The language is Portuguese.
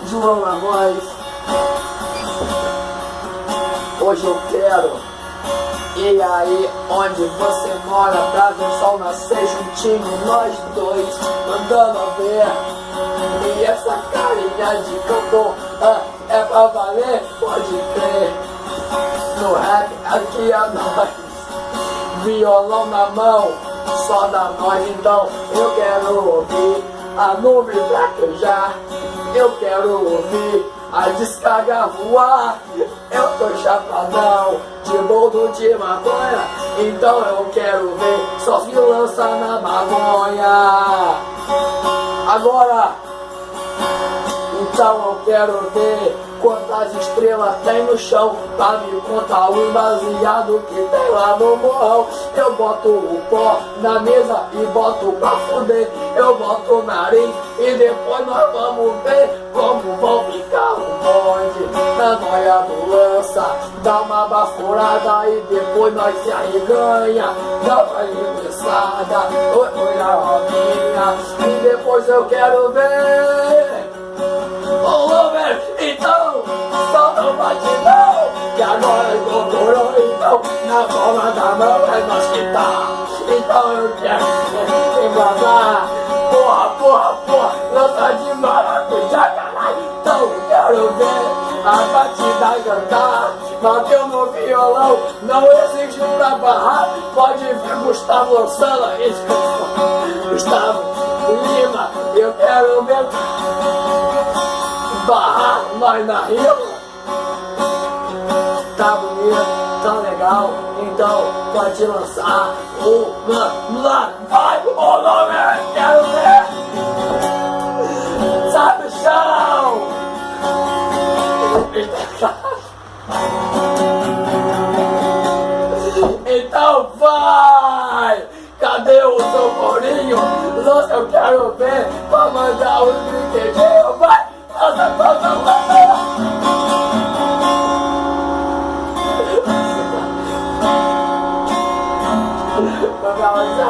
João na voz. Hoje eu quero ir aí onde você mora pra ver o sol nascer juntinho, nós dois mandando a ver. E essa carinha de cantor é pra valer, pode crer. No rap aqui é nós, violão na mão, só da nós. Então eu quero ouvir a nuvem fraquejar, eu quero ouvir a descarga voar. Eu tô chapadão de boldo de maconha, então eu quero ver só se lança na maconha. Agora, então eu quero ver quantas estrelas tem no chão, pra me contar o baseado que tem lá no morrão. Eu boto o pó na mesa e boto pra fuder, eu boto o nariz e depois nós vamos ver como vão ficar o bonde na noia do lança. Dá uma baforada e depois nós se arreganha, dá uma linguiçada, oi a rodinha. E depois eu quero ver o Lover, então solta o batidão, que agora incorporou, então na palma da mão é nós que tá. Então eu quero embasar, porra, lança de maracujá, caralho. Então eu quero ver a batida cantar, bateu no violão, não existe pra barrar. Pode ver Gustavo lançando isso, Gustavo Lima, eu quero ver barrar nós na rima. Tá bonito, tá legal, então pode lançar uma, vai, o nome, quero ver, sabe o chão. Então vai, cadê o seu corinho? Lança, eu quero ver, pra mandar os brinquedinhos, vai. Vamos